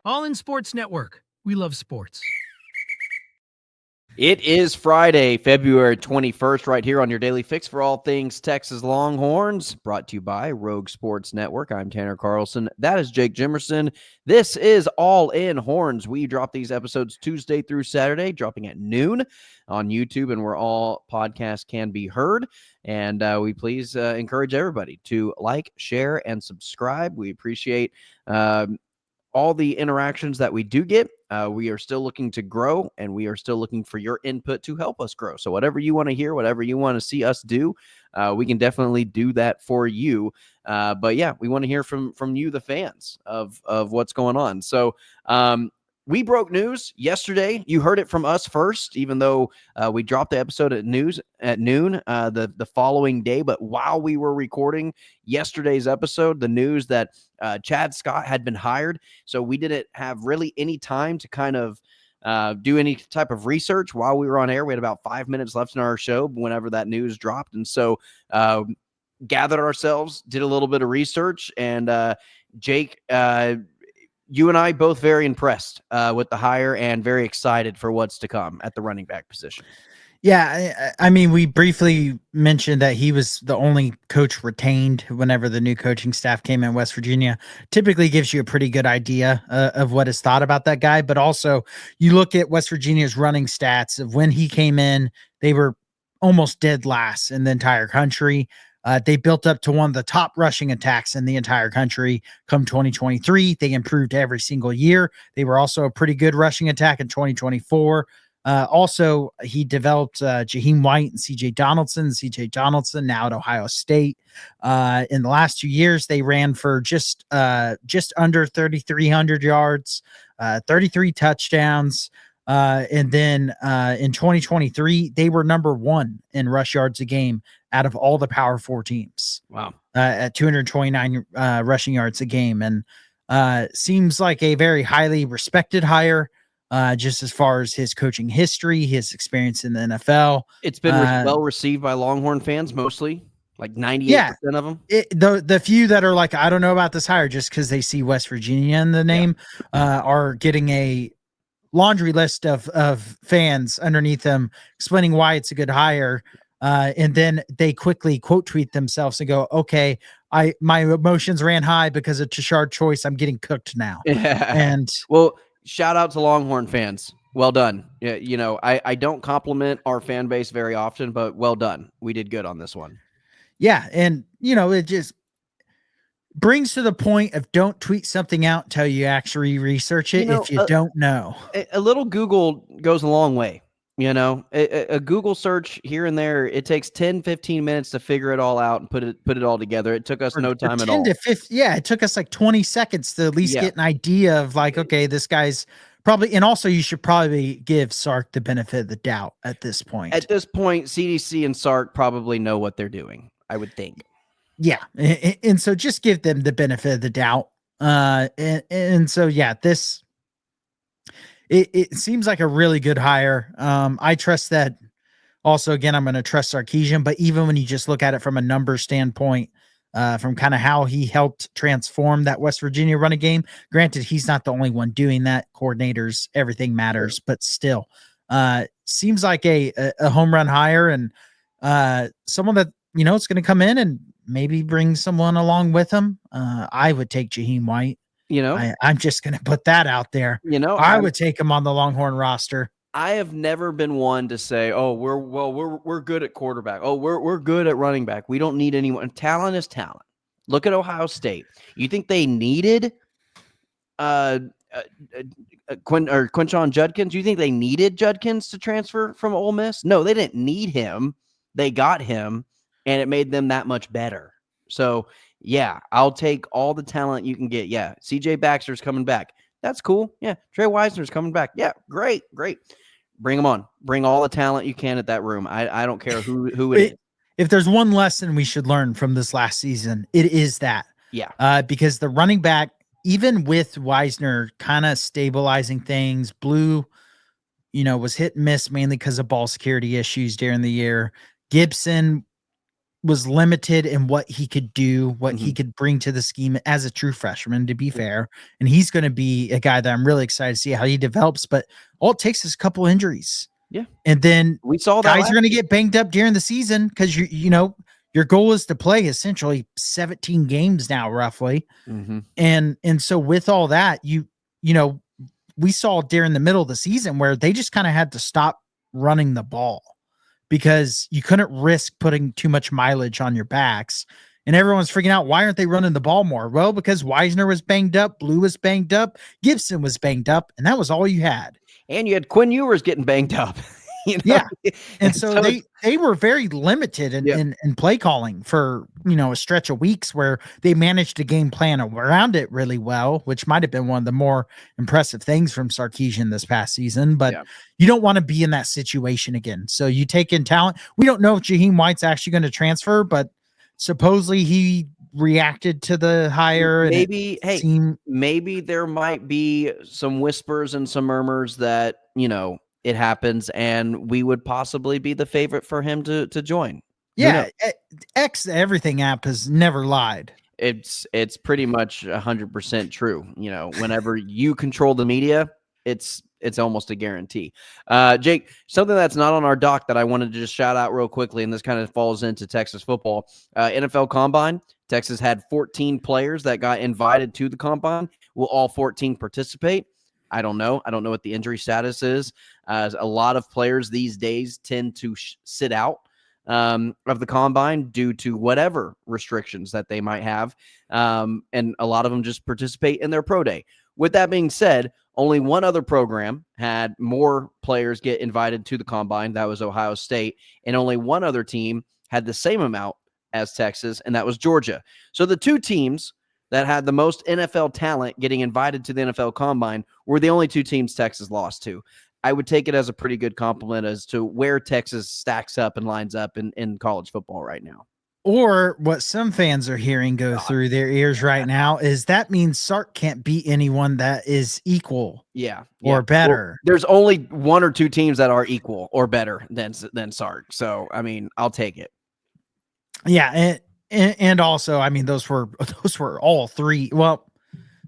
All in Sports Network. We love sports. It is Friday, February 21st, right here on your daily fix for all things Texas Longhorns, brought to you by Rogue Sports Network. I'm Tanner Carlson. That is Jake Jimerson. This is All In Horns. We drop these episodes Tuesday through Saturday, dropping at noon on YouTube and where all podcasts can be heard. And we please encourage everybody to like, share, and subscribe. We appreciate all the interactions that we do get. We are still looking to grow, and we are still looking for your input to help us grow. So whatever you want to hear, whatever you want to see us do, we can definitely do that for you. But yeah, we want to hear from you, the fans, of what's going on. So we broke news yesterday. You heard it from us first, even though we dropped the episode at noon the following day. But while we were recording yesterday's episode, the news that Chad Scott had been hired. So we didn't have really any time to kind of do any type of research while we were on air. We had about 5 minutes left in our show whenever that news dropped. And so gathered ourselves, did a little bit of research, and Jake, you and I both very impressed with the hire and very excited for what's to come at the running back position. Yeah, I mean, we briefly mentioned that he was the only coach retained whenever the new coaching staff came in West Virginia. Typically gives you a pretty good idea of what is thought about that guy. But also, you look at West Virginia's running stats of when he came in, they were almost dead last in the entire country. They built up to one of the top rushing attacks in the entire country come 2023. They improved every single year. They were also a pretty good rushing attack in 2024. Also, he developed Jaheim White and CJ Donaldson now at Ohio State. In the last 2 years, they ran for just under 3,300 yards, 33 touchdowns. And then in 2023, they were number one in rush yards a game out of all the Power 4 teams. Wow. At 229 rushing yards a game. And seems like a very highly respected hire. Just as far as his coaching history, his experience in the NFL. It's been well received by Longhorn fans, mostly, like 98% of them. The few that are like, I don't know about this hire just because they see West Virginia in the name, are getting a laundry list of fans underneath them explaining why it's a good hire. And then they quickly quote tweet themselves and go, okay, my emotions ran high because of Tashard Choice. I'm getting cooked now. And well, shout out to Longhorn fans. Well done. Yeah, you know, I don't compliment our fan base very often, but well done. We did good on this one. Yeah. And, you know, it just brings to the point of don't tweet something out until you actually research it if you don't know. A little Google goes a long way. You know, a Google search here and there, it takes 10, 15 minutes to figure it all out and put it all together. It took us no time at all. It took us like 20 seconds to at least get an idea of like, okay, this guy's probably, and also you should probably give Sark the benefit of the doubt at this point. At this point, CDC and Sark probably know what they're doing, I would think. Yeah. And so just give them the benefit of the doubt. And so, yeah, this, It seems like a really good hire. I trust that. Also, again, I'm going to trust Sarkisian, but even when you just look at it from a number standpoint, from kind of how he helped transform that West Virginia running game, granted, he's not the only one doing that. Coordinators, everything matters, but still, seems like a home run hire and someone that, you know, it's going to come in and maybe bring someone along with him. I would take Jaheim White. You know, I'm just going to put that out there. You know, I would take him on the Longhorn roster. I have never been one to say, "Oh, we're good at quarterback. Oh, we're good at running back. We don't need anyone." Talent is talent. Look at Ohio State. You think they needed Quinshon Judkins? You think they needed Judkins to transfer from Ole Miss? No, they didn't need him. They got him, and it made them that much better. So. Yeah, I'll take all the talent you can get. Yeah, CJ Baxter's coming back. That's cool. Yeah, Trey Wisner's coming back. Yeah, great. Bring them on. Bring all the talent you can at that room. I don't care who it is. If there's one lesson we should learn from this last season, it is that. Yeah. Because the running back, even with Wisner kind of stabilizing things, Blue, was hit and miss mainly because of ball security issues during the year. Gibson was limited in what he could do, what he Mhm. could bring to the scheme as a true freshman, to be fair. And he's going to be a guy that I'm really excited to see how he develops. But all it takes is a couple injuries. Yeah. And then We saw that guys last are going to year. get banged up during the season because your goal is to play essentially 17 games now, roughly. Mhm. And so with all that, you know, we saw during the middle of the season where they just kind of had to stop running the ball because you couldn't risk putting too much mileage on your backs. And everyone's freaking out, why aren't they running the ball more? Well, because Wisner was banged up, Blue was banged up, Gibson was banged up, and that was all you had. And you had Quinn Ewers getting banged up. Yeah. And And so so they were very limited yeah. in play calling for, a stretch of weeks where they managed to game plan around it really well, which might have been one of the more impressive things from Sarkisian this past season. But Yeah. you don't want to be in that situation again. So you take in talent. We don't know if Jaheim White's actually going to transfer, but supposedly he reacted to the hire and Maybe, hey, seemed maybe there might be some whispers and some murmurs that, it happens and we would possibly be the favorite for him to join. Who knows? X the Everything app has never lied. It's pretty much 100% true. Whenever you control the media, it's almost a guarantee. Jake, something that's not on our doc that I wanted to just shout out real quickly, and this kind of falls into Texas football. NFL Combine, Texas had 14 players that got invited to the Combine. Will all 14 participate? I don't know. I don't know what the injury status is. A lot of players these days tend to sit out of the Combine due to whatever restrictions that they might have. And a lot of them just participate in their pro day. With that being said, only one other program had more players get invited to the Combine. That was Ohio State. And only one other team had the same amount as Texas, and that was Georgia. So the two teams that had the most NFL talent getting invited to the NFL Combine were the only two teams Texas lost to. I would take it as a pretty good compliment as to where Texas stacks up and lines up in college football right now. Or what some fans are hearing go through their ears right now is that means Sark can't beat anyone that is equal or better. Well, there's only one or two teams that are equal or better than Sark. So, I mean, I'll take it. Yeah, and also, I mean, those were all three. Well,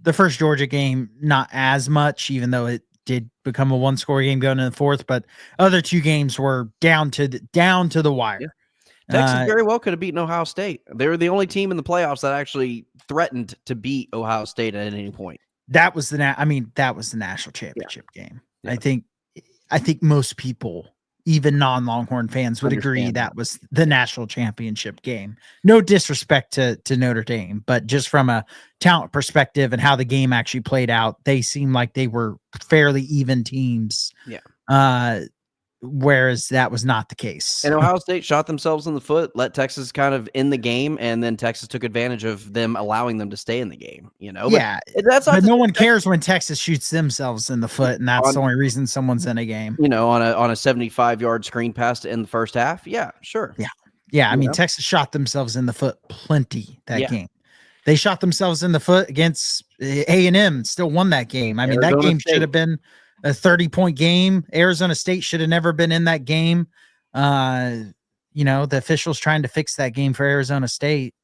the first Georgia game, not as much, even though it did become a one-score game going in the fourth, but other two games were down to the wire. Yeah. Texas very well could have beaten Ohio State. They were the only team in the playoffs that actually threatened to beat Ohio State at any point. That was the national championship game. Yeah. I think most people, even non-Longhorn fans, would agree that was the national championship game. No disrespect to Notre Dame, but just from a talent perspective and how the game actually played out, they seemed like they were fairly even teams. Yeah. Whereas that was not the case. And Ohio State shot themselves in the foot, let Texas kind of in the game, and then Texas took advantage of them allowing them to stay in the game, Yeah, but no one cares when Texas shoots themselves in the foot, and that's the only reason someone's in a game. On a 75-yard screen pass in the first half. Yeah, sure. Yeah. I mean, Texas shot themselves in the foot plenty that game. They shot themselves in the foot against A&M, still won that game. I mean, that game should have been a 30-point game. Arizona State should have never been in that game. The officials trying to fix that game for Arizona State.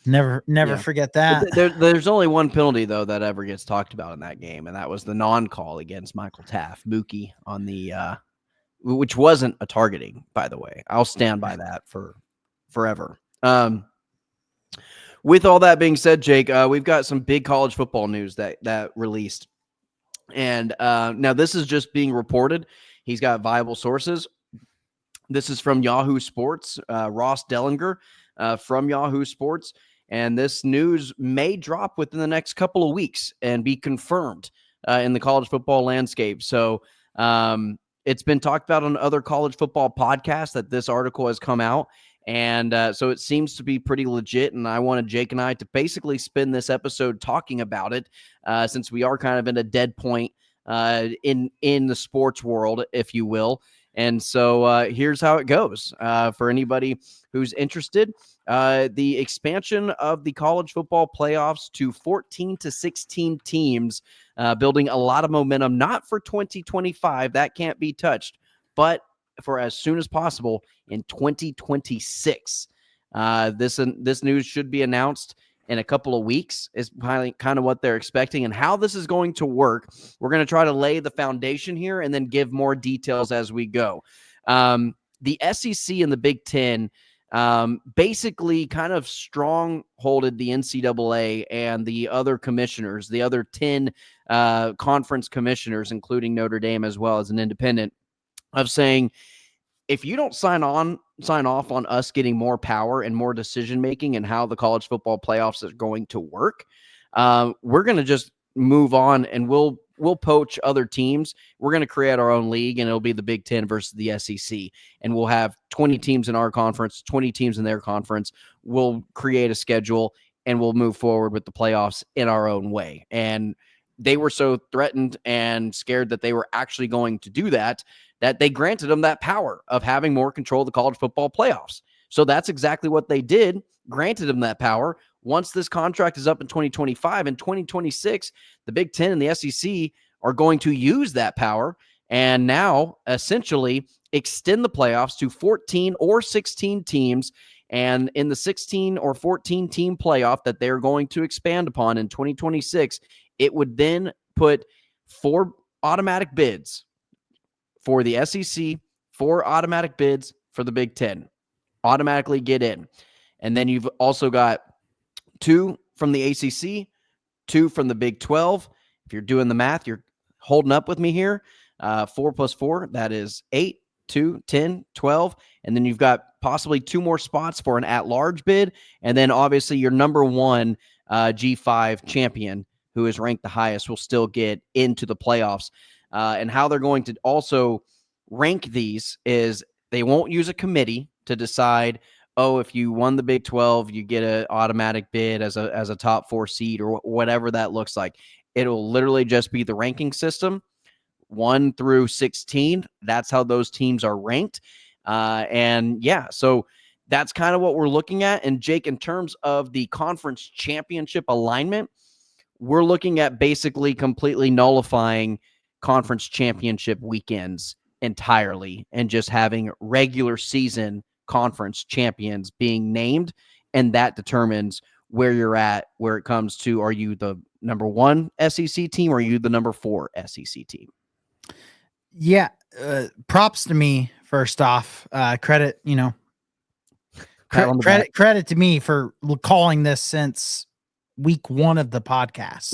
Never forget that. There's only one penalty, though, that ever gets talked about in that game, and that was the non-call against Michael Taft, Mookie, on the which wasn't a targeting, by the way. I'll stand by that for forever. With all that being said, Jake, we've got some big college football news that released. And now this is just being reported. He's got viable sources. This is from Yahoo Sports, Ross Dellinger from Yahoo Sports. And this news may drop within the next couple of weeks and be confirmed in the college football landscape. So it's been talked about on other college football podcasts that this article has come out. And so it seems to be pretty legit. And I wanted Jake and I to basically spend this episode talking about it since we are kind of in a dead point in the sports world, if you will. And so here's how it goes. For anybody who's interested, the expansion of the college football playoffs to 14 to 16 teams, building a lot of momentum, not for 2025. That can't be touched, but for as soon as possible in 2026. This news should be announced in a couple of weeks is kind of what they're expecting, and how this is going to work. We're going to try to lay the foundation here and then give more details as we go. The SEC and the Big Ten basically kind of strongholded the NCAA and the other commissioners, the other 10 conference commissioners, including Notre Dame as well as an independent, of saying, if you don't sign off on us getting more power and more decision making and how the college football playoffs is going to work, we're going to just move on and we'll poach other teams. We're going to create our own league, and it'll be the Big Ten versus the SEC, and we'll have 20 teams in our conference, 20 teams in their conference. We'll create a schedule and we'll move forward with the playoffs in our own way. And they were so threatened and scared that they were actually going to do that they granted them that power of having more control of the college football playoffs. So that's exactly what they did, granted them that power. Once this contract is up in 2025 and 2026, the Big Ten and the SEC are going to use that power and now essentially extend the playoffs to 14 or 16 teams. And in the 16 or 14 team playoff that they're going to expand upon in 2026, it would then put 4 automatic bids for the SEC, 4 automatic bids for the Big Ten, automatically get in. And then you've also got 2 from the ACC, 2 from the Big 12. If you're doing the math, you're holding up with me here. 4 plus 4, that is 8, 2, 10, 12. And then you've got possibly 2 more spots for an at-large bid. And then obviously your number 1 G5 champion, who is ranked the highest, will still get into the playoffs. And how they're going to also rank these is they won't use a committee to decide, oh, if you won the Big 12, you get an automatic bid as a top 4 seed or whatever that looks like. It'll literally just be the ranking system, 1 through 16. That's how those teams are ranked. And yeah, so that's kind of what we're looking at. And Jake, in terms of the conference championship alignment, we're looking at basically completely nullifying conference championship weekends entirely and just having regular season conference champions being named. And that determines where you're at, where it comes to, are you the number 1 SEC team or are you the number 4 SEC team? Yeah. Props to me, first off. Credit to me for calling this since week 1 of the podcast.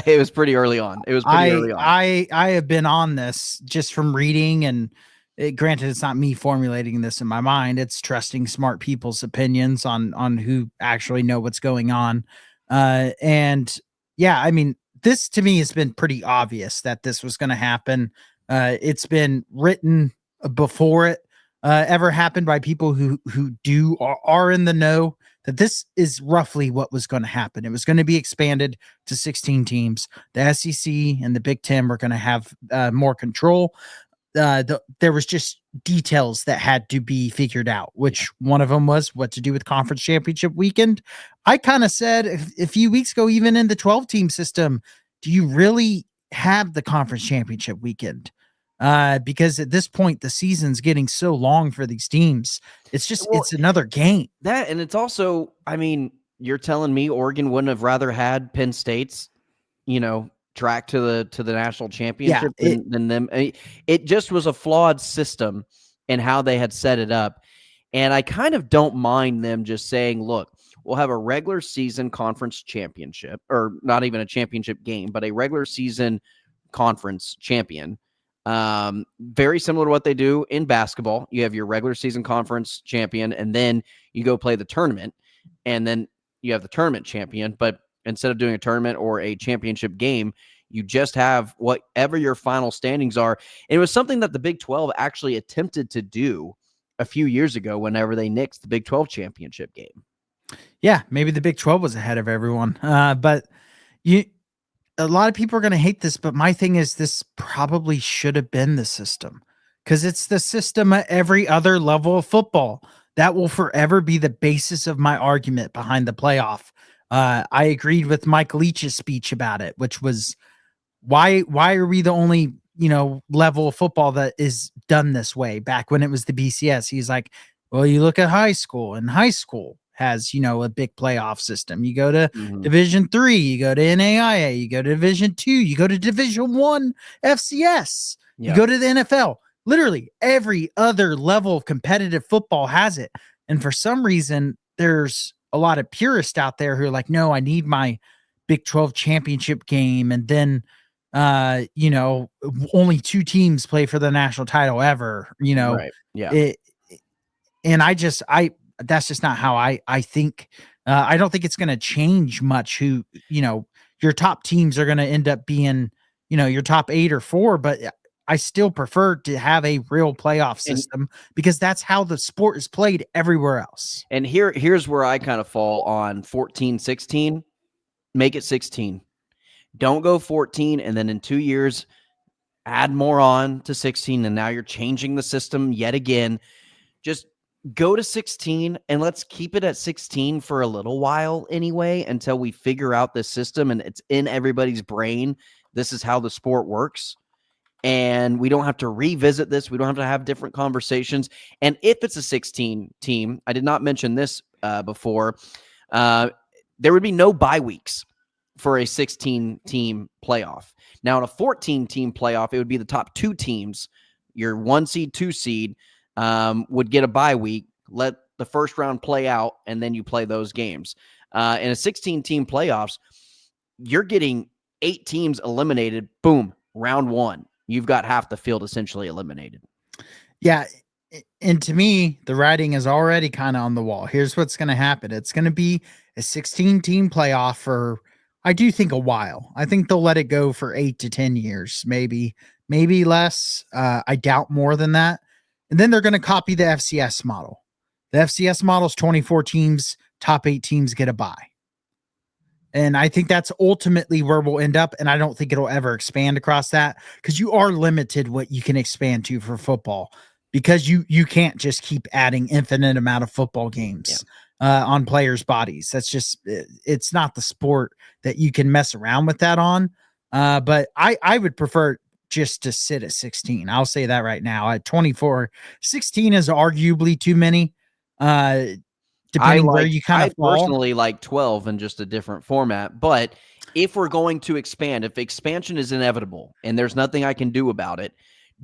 It was pretty early on. I have been on this just from reading, and granted, it's not me formulating this in my mind. It's trusting smart people's opinions on who actually know what's going on. And yeah, I mean, this to me has been pretty obvious that this was going to happen. It's been written before it ever happened by people who are in the know, that this is roughly what was going to happen. It was going to be expanded to 16 teams. The SEC and the Big Ten were going to have more control. There was just details that had to be figured out, which one of them was what to do with conference championship weekend. I kind of said a few weeks ago, even in the 12-team system, do you really have the conference championship weekend? Because at this point, the season's getting so long for these teams. It's just, it's another game. That, and it's also, I mean, you're telling me Oregon wouldn't have rather had Penn State's, track to the national championship than them. It just was a flawed system in how they had set it up. And I kind of don't mind them just saying, look, we'll have a regular season conference championship, or not even a championship game, but a regular season conference champion. Very similar to what they do in basketball. You have your regular season conference champion, and then you go play the tournament, and then you have the tournament champion. But instead of doing a tournament or a championship game, you just have whatever your final standings are. And it was something that the Big 12 actually attempted to do a few years ago whenever they nixed the Big 12 championship game. Yeah, maybe the Big 12 was ahead of everyone. But a lot of people are going to hate this, but my thing is this probably should have been the system, because it's the system at every other level of football. That will forever be the basis of my argument behind the playoff. I agreed with Mike Leach's speech about it, which was why are we the only, level of football that is done this way? Back when it was the BCS, he's like, Well, you look at high school, and high school has, a big playoff system. You go to Mhm. Division 3, you go to NAIA, you go to Division 2, you go to Division 1 FCS, you Yeah. go to the NFL. Literally every other level of competitive football has it. And for some reason, there's a lot of purists out there who are like, no, I need my Big 12 championship game. And then, only two teams play for the national title ever, Right. Yeah. it, and I that's just not how I think. I don't think it's going to change much who, your top teams are going to end up being, your top 8 or 4, but I still prefer to have a real playoff And system because that's how the sport is played everywhere else. and here's where I kind of fall on 14, 16. Make it 16. Don't go 14 and then in 2 years add more on to 16 and now you're changing the system yet again. Just go to 16 and let's keep it at 16 for a little while anyway until we figure out this system and it's in everybody's brain. This is how the sport works. And we don't have to revisit this. We don't have to have different conversations. And if it's a 16 team, I did not mention this before, there would be no bye weeks for a 16-team playoff. Now, in a 14-team playoff, it would be the top 2 teams, your 1 seed, 2 seed, would get a bye week, let the first round play out, and then you play those games. In a 16-team playoffs, you're getting 8 teams eliminated. Boom, round 1. You've got half the field essentially eliminated. Yeah. And to me, the writing is already kind of on the wall. Here's what's going to happen. It's going to be a 16-team playoff for, I do think, a while. I think they'll let it go for 8 to 10 years, maybe less. I doubt more than that. And then they're going to copy the FCS model. The FCS model is 24 teams, top 8 teams get a bye. And I think that's ultimately where we'll end up. And I don't think it'll ever expand across that because you are limited what you can expand to for football because you can't just keep adding infinite amount of football games on players' bodies. That's just, it's not the sport that you can mess around with that on. But I would prefer just to sit at 16. I'll say that right now. At 24, 16 is arguably too many. Depending where you kind I of fall. personally like 12 in just a different format. But if we're going to expand, if expansion is inevitable and there's nothing I can do about it,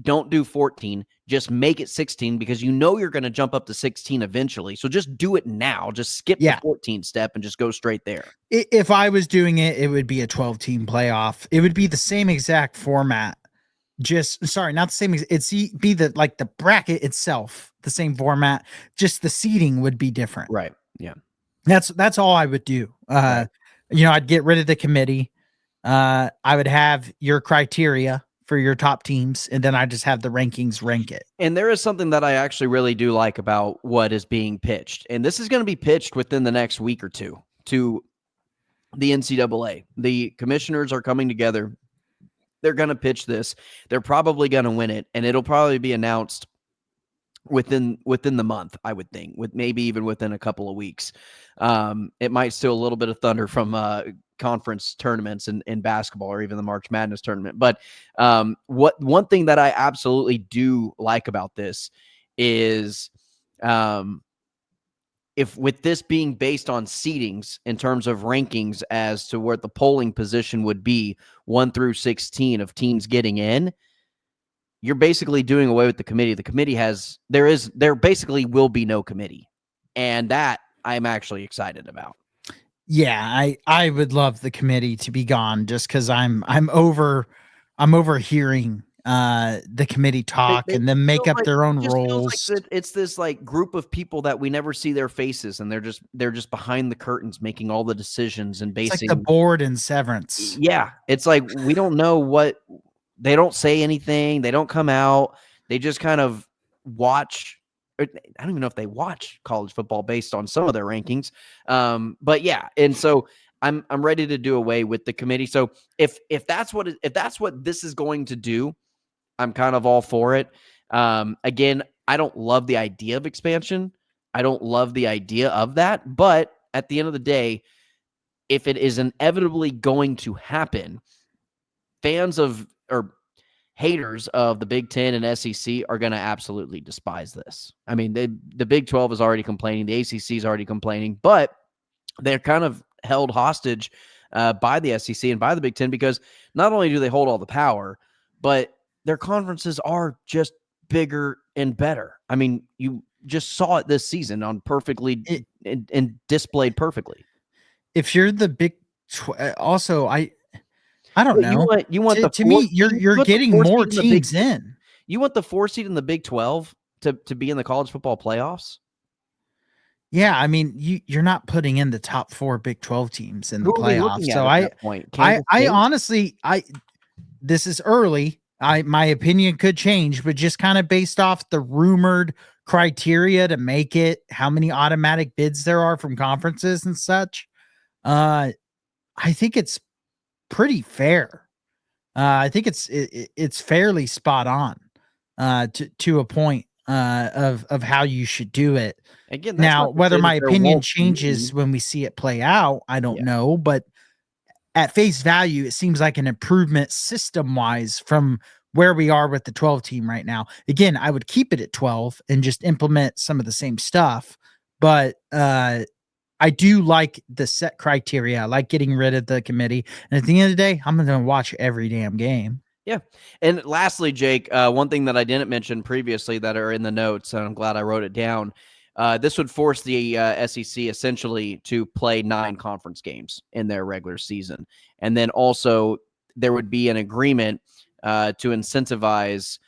don't do 14. Just make it 16 because you know you're going to jump up to 16 eventually. So just do it now. Just skip the 14 step and just go straight there. If I was doing it, it would be a 12-team playoff. It would be the same exact format. Not the same. It's be the bracket itself, the same format. Just the seating would be different. Right. Yeah. That's all I would do. Right. I'd get rid of the committee. I would have your criteria for your top teams, and then I just have the rankings rank it. And there is something that I actually really do like about what is being pitched. And this is going to be pitched within the next week or two to the NCAA. The commissioners are coming together. They're going to pitch this. They're probably going to win it, and it'll probably be announced within the month, I would think, with maybe even within a couple of weeks. It might steal a little bit of thunder from conference tournaments in basketball or even the March Madness tournament. But one thing that I absolutely do like about this is if with this being based on seedings in terms of rankings as to where the polling position would be 1 through 16 of teams getting in, you're basically doing away with the committee. The committee there basically will be no committee. And that I'm actually excited about. Yeah, I would love the committee to be gone just because I'm overhearing the committee talk and then make up their own roles. Like it's this like group of people that we never see their faces, and they're just behind the curtains making all the decisions and basing. It's like the board in Severance. Yeah, it's like we don't know what they don't say anything. They don't come out. They just kind of watch. I don't even know if they watch college football based on some of their rankings. But yeah, and so I'm ready to do away with the committee. So if that's what this is going to do, I'm kind of all for it. Again, I don't love the idea of expansion. I don't love the idea of that. But at the end of the day, if it is inevitably going to happen, haters of the Big Ten and SEC are going to absolutely despise this. I mean, the Big 12 is already complaining. The ACC is already complaining, but they're kind of held hostage by the SEC and by the Big Ten because not only do they hold all the power, but their conferences are just bigger and better. I mean, you just saw it this season on perfectly and displayed perfectly. If you're the Big also, I don't know. You want to me, you're getting more teams in. You want the 4 seed in the Big 12 to be in the college football playoffs? Yeah, I mean, you're not putting in the top 4 Big 12 teams in the playoffs. So I honestly, this is early. My opinion could change, but just kind of based off the rumored criteria to make it, how many automatic bids there are from conferences and such, I think it's pretty fair. I think it's fairly spot on to a point of how you should do it. Again, now, whether my opinion changes when we see it play out, I don't know, but at face value, it seems like an improvement system-wise from where we are with the 12 team right now. Again, I would keep it at 12 and just implement some of the same stuff, but I do like the set criteria. I like getting rid of the committee. And at the end of the day, I'm going to watch every damn game. Yeah. And lastly, Jake, one thing that I didn't mention previously that are in the notes, and I'm glad I wrote it down, this would force the SEC essentially to play 9 conference games in their regular season. And then also there would be an agreement to incentivize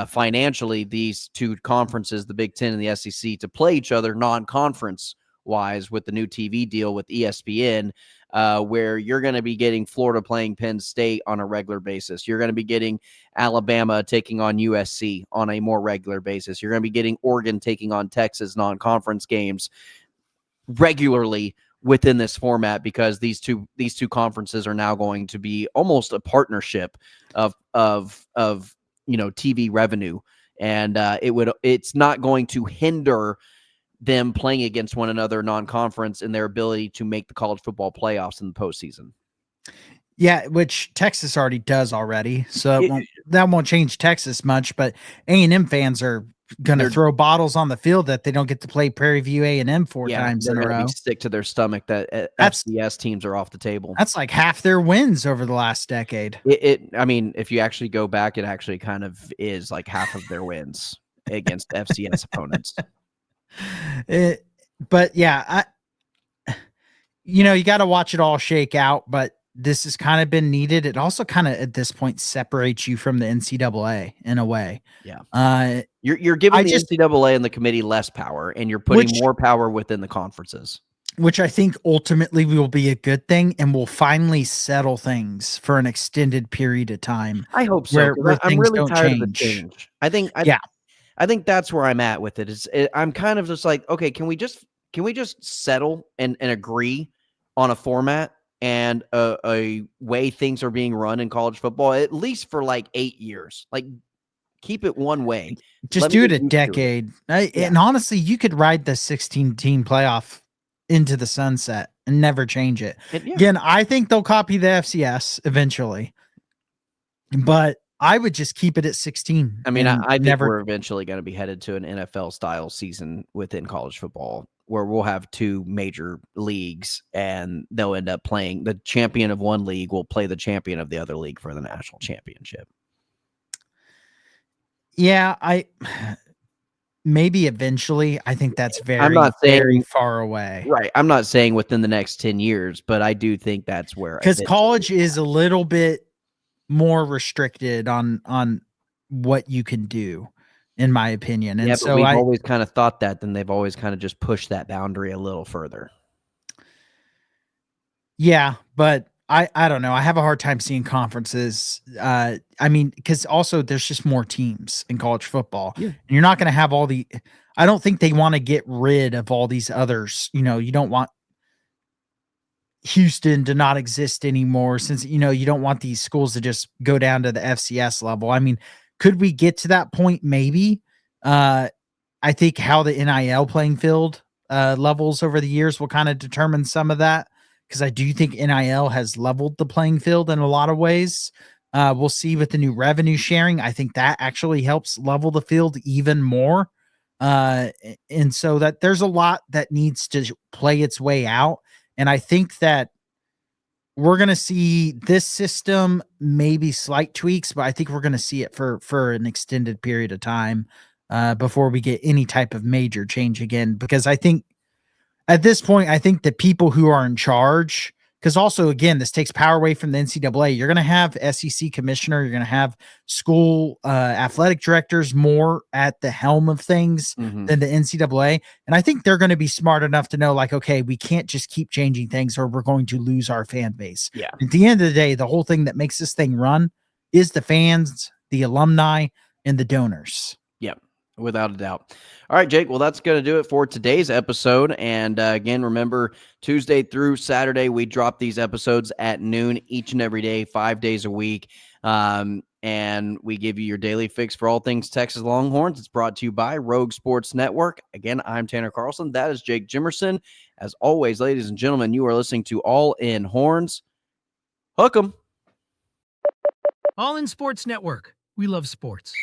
financially these 2 conferences, the Big Ten and the SEC, to play each other non-conference wise with the new TV deal with ESPN, where you're going to be getting Florida playing Penn State on a regular basis. You're going to be getting Alabama taking on USC on a more regular basis. You're going to be getting Oregon taking on Texas non-conference games regularly within this format, because these two conferences are now going to be almost a partnership of TV revenue, and it's not going to hinder them playing against one another non-conference and their ability to make the college football playoffs in the postseason. Yeah, which Texas already does already. So that won't change Texas much, but A&M fans are going to throw bottles on the field that they don't get to play Prairie View A&M 4 times in a row. Stick to their stomach that FCS teams are off the table. That's like half their wins over the last decade. I mean, if you actually go back, it actually kind of is like half of their wins against FCS opponents. But yeah, you got to watch it all shake out, but this has kind of been needed. It also kind of at this point separates you from the NCAA in a way. Yeah. You're giving the NCAA and the committee less power, and you're putting more power within the conferences, which I think ultimately will be a good thing and will finally settle things for an extended period of time. I hope so. Where I'm really tired change. of the change. I think that's where I'm at with it. I'm kind of just like, okay, can we just settle and agree on a format and a way things are being run in college football, at least for like 8 years? Like, keep it one way. Just do it a decade. And honestly, you could ride the 16-team playoff into the sunset and never change it. Again, I think they'll copy the FCS eventually, but I would just keep it at 16. I mean, I think we're eventually going to be headed to an NFL style season within college football, where we'll have 2 major leagues and they'll end up playing the champion of one league will play the champion of the other league for the national championship. Yeah, maybe eventually. I think that's very far away. Right. I'm not saying within the next 10 years, but I do think that's where, because college is a little bit more restricted on what you can do, in my opinion. And so we've always kind of thought that, then they've always kind of just pushed that boundary a little further. Yeah, but I don't know. I have a hard time seeing conferences. I mean, because also there's just more teams in college football. Yeah. And you're not going to have I don't think they want to get rid of all these others. You don't want Houston to not exist anymore, since you don't want these schools to just go down to the FCS level. I mean, could we get to that point? Maybe. I think how the NIL playing field levels over the years will kind of determine some of that, because I do think NIL has leveled the playing field in a lot of ways. We'll see with the new revenue sharing. I think that actually helps level the field even more. And so that there's a lot that needs to play its way out. And I think that we're going to see this system, maybe slight tweaks, but I think we're going to see it for an extended period of time before we get any type of major change again. Because I think at this point, I think the people who are in charge, because also, again, this takes power away from the NCAA. You're going to have SEC commissioner, you're going to have school athletic directors more at the helm of things than the NCAA. And I think they're going to be smart enough to know, like, okay, we can't just keep changing things or we're going to lose our fan base. Yeah. At the end of the day, the whole thing that makes this thing run is the fans, the alumni, and the donors. Yep, without a doubt. All right, Jake. Well, that's going to do it for today's episode. And again, remember, Tuesday through Saturday, we drop these episodes at noon each and every day, 5 days a week. And we give you your daily fix for all things Texas Longhorns. It's brought to you by Rogue Sports Network. Again, I'm Tanner Carlson. That is Jake Jimerson. As always, ladies and gentlemen, you are listening to All In Horns. Hook 'em. All in Sports Network. We love sports.